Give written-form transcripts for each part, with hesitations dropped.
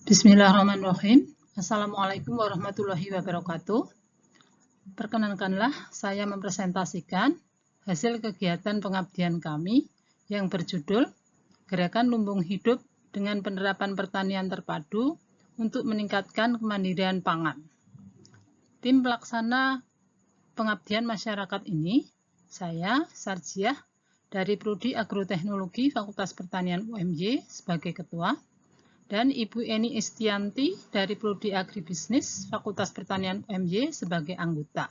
Bismillahirrahmanirrahim. Assalamualaikum warahmatullahi wabarakatuh. Perkenankanlah saya mempresentasikan hasil kegiatan pengabdian kami yang berjudul Gerakan Lumbung Hidup dengan Penerapan Pertanian Terpadu untuk Meningkatkan Kemandirian Pangan. Tim pelaksana pengabdian masyarakat ini, saya, Sarjiah, dari Prodi Agroteknologi Fakultas Pertanian UMY sebagai ketua, dan Ibu Eni Estianti dari Prodi Agribisnis Fakultas Pertanian UMY sebagai anggota.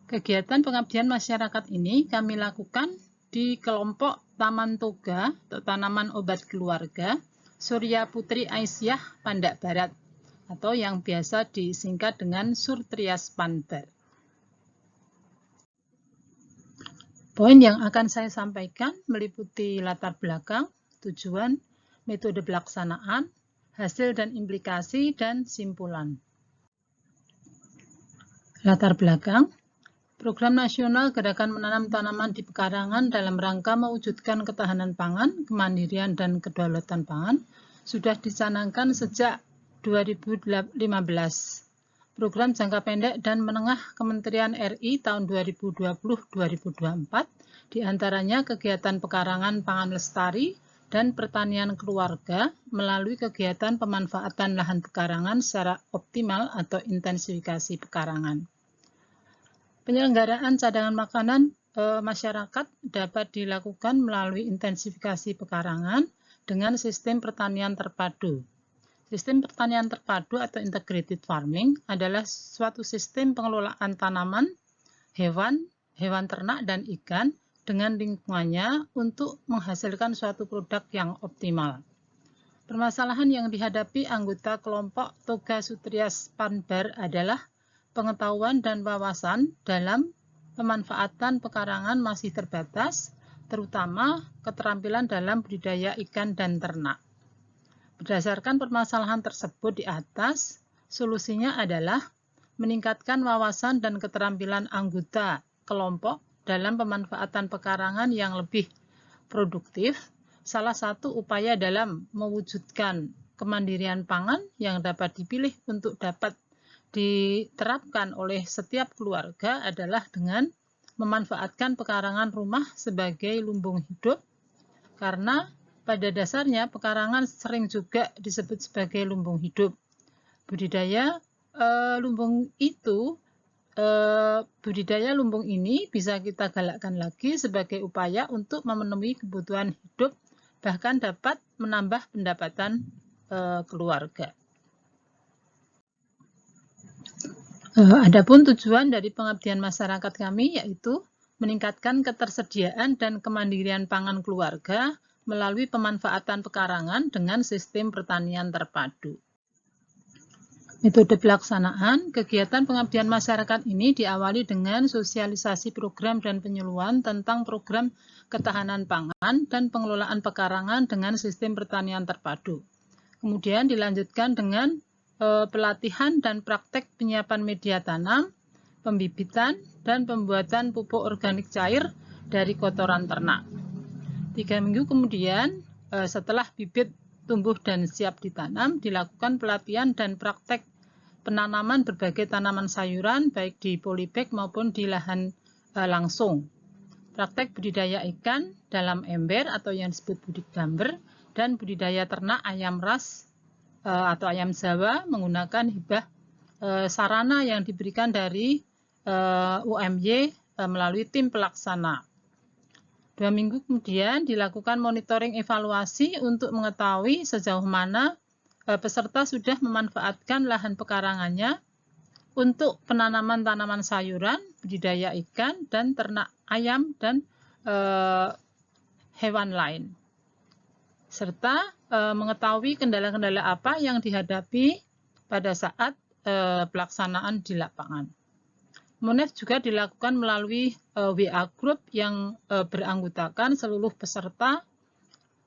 Kegiatan pengabdian masyarakat ini kami lakukan di kelompok Taman Toga atau Tanaman Obat Keluarga Surya Putri Aisyah Pandak Barat atau yang biasa disingkat dengan Surtrias Panbar. Poin yang akan saya sampaikan meliputi latar belakang, tujuan, metode pelaksanaan, hasil dan implikasi, dan simpulan. Latar belakang, Program Nasional Gerakan Menanam Tanaman di Pekarangan dalam rangka mewujudkan ketahanan pangan, kemandirian, dan kedaulatan pangan sudah dicanangkan sejak 2015. Program jangka pendek dan menengah Kementerian RI tahun 2020-2024, diantaranya kegiatan pekarangan pangan lestari, dan pertanian keluarga melalui kegiatan pemanfaatan lahan pekarangan secara optimal atau intensifikasi pekarangan. Penyelenggaraan cadangan makanan masyarakat dapat dilakukan melalui intensifikasi pekarangan dengan sistem pertanian terpadu. Sistem pertanian terpadu atau integrated farming adalah suatu sistem pengelolaan tanaman, hewan ternak, dan ikan dengan lingkungannya untuk menghasilkan suatu produk yang optimal. Permasalahan yang dihadapi anggota kelompok Toga Surtrias Panbar adalah pengetahuan dan wawasan dalam pemanfaatan pekarangan masih terbatas, terutama keterampilan dalam budidaya ikan dan ternak. Berdasarkan permasalahan tersebut di atas, solusinya adalah meningkatkan wawasan dan keterampilan anggota kelompok dalam pemanfaatan pekarangan yang lebih produktif. Salah satu upaya dalam mewujudkan kemandirian pangan yang dapat dipilih untuk dapat diterapkan oleh setiap keluarga adalah dengan memanfaatkan pekarangan rumah sebagai lumbung hidup, karena pada dasarnya pekarangan sering juga disebut sebagai lumbung hidup. Budidaya lumbung ini bisa kita galakkan lagi sebagai upaya untuk memenuhi kebutuhan hidup, bahkan dapat menambah pendapatan keluarga. Adapun tujuan dari pengabdian masyarakat kami yaitu meningkatkan ketersediaan dan kemandirian pangan keluarga melalui pemanfaatan pekarangan dengan sistem pertanian terpadu. Metode pelaksanaan, kegiatan pengabdian masyarakat ini diawali dengan sosialisasi program dan penyuluhan tentang program ketahanan pangan dan pengelolaan pekarangan dengan sistem pertanian terpadu. Kemudian dilanjutkan dengan pelatihan dan praktek penyiapan media tanam, pembibitan, dan pembuatan pupuk organik cair dari kotoran ternak. 3 minggu kemudian, setelah bibit tumbuh dan siap ditanam, dilakukan pelatihan dan praktek penanaman berbagai tanaman sayuran baik di polybag maupun di lahan langsung. Praktek budidaya ikan dalam ember atau yang disebut budidamber, dan budidaya ternak ayam ras atau ayam Jawa menggunakan hibah sarana yang diberikan dari UMY melalui tim pelaksana. 2 minggu kemudian dilakukan monitoring evaluasi untuk mengetahui sejauh mana peserta sudah memanfaatkan lahan pekarangannya untuk penanaman tanaman sayuran, budidaya ikan, dan ternak ayam dan hewan lain. Serta mengetahui kendala-kendala apa yang dihadapi pada saat pelaksanaan di lapangan. Monef juga dilakukan melalui WA Group yang beranggotakan seluruh peserta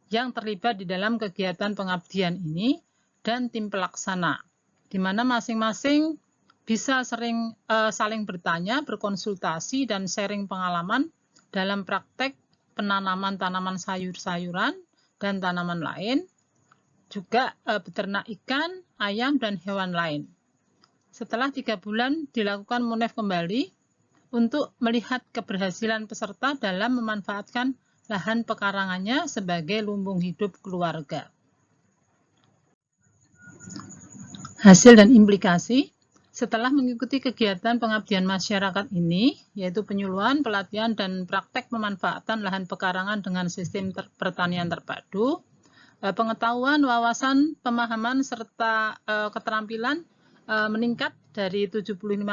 yang terlibat di dalam kegiatan pengabdian ini dan tim pelaksana, di mana masing-masing bisa saling bertanya, berkonsultasi, dan sharing pengalaman dalam praktek penanaman tanaman sayur-sayuran dan tanaman lain, juga beternak ikan, ayam, dan hewan lain. Setelah 3 bulan dilakukan monef kembali untuk melihat keberhasilan peserta dalam memanfaatkan lahan pekarangannya sebagai lumbung hidup keluarga. Hasil dan implikasi. Setelah mengikuti kegiatan pengabdian masyarakat ini, yaitu penyuluhan, pelatihan, dan praktek pemanfaatan lahan pekarangan dengan sistem pertanian terpadu, pengetahuan, wawasan, pemahaman, serta keterampilan meningkat dari 75%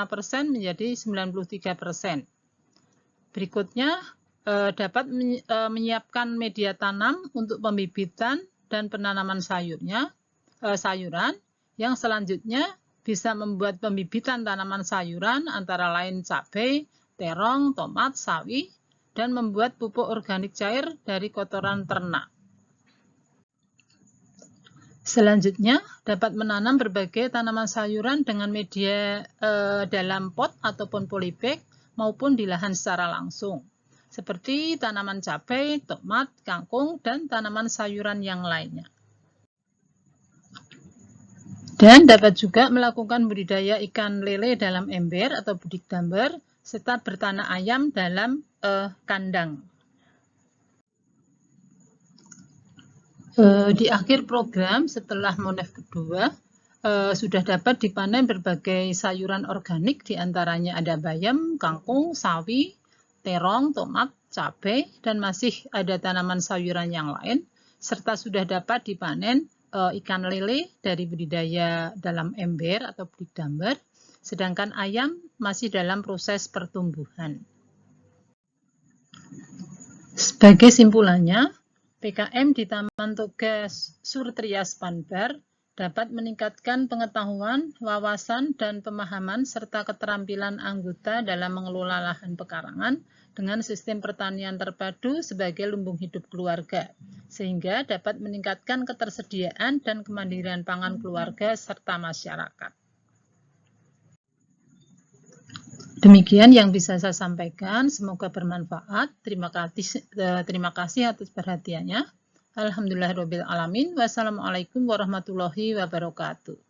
menjadi 93%. Berikutnya, dapat menyiapkan media tanam untuk pembibitan dan penanaman sayuran, yang selanjutnya bisa membuat pembibitan tanaman sayuran antara lain cabai, terong, tomat, sawi, dan membuat pupuk organik cair dari kotoran ternak. Selanjutnya, dapat menanam berbagai tanaman sayuran dengan media dalam pot ataupun polybag maupun di lahan secara langsung, seperti tanaman cabai, tomat, kangkung, dan tanaman sayuran yang lainnya. Dan dapat juga melakukan budidaya ikan lele dalam ember atau budidamber, serta bertanah ayam dalam kandang. Di akhir program, setelah monef kedua, sudah dapat dipanen berbagai sayuran organik, diantaranya ada bayam, kangkung, sawi, terong, tomat, cabai, dan masih ada tanaman sayuran yang lain, serta sudah dapat dipanen ikan lele dari budidaya dalam ember atau budidamber, sedangkan ayam masih dalam proses pertumbuhan. Sebagai simpulannya, PKM di Taman Toga Surtrias Panbar dapat meningkatkan pengetahuan, wawasan, dan pemahaman serta keterampilan anggota dalam mengelola lahan pekarangan dengan sistem pertanian terpadu sebagai lumbung hidup keluarga, sehingga dapat meningkatkan ketersediaan dan kemandirian pangan keluarga serta masyarakat. Demikian yang bisa saya sampaikan, semoga bermanfaat. Terima kasih atas perhatiannya. Alhamdulillahirabbil alamin. Wassalamualaikum warahmatullahi wabarakatuh.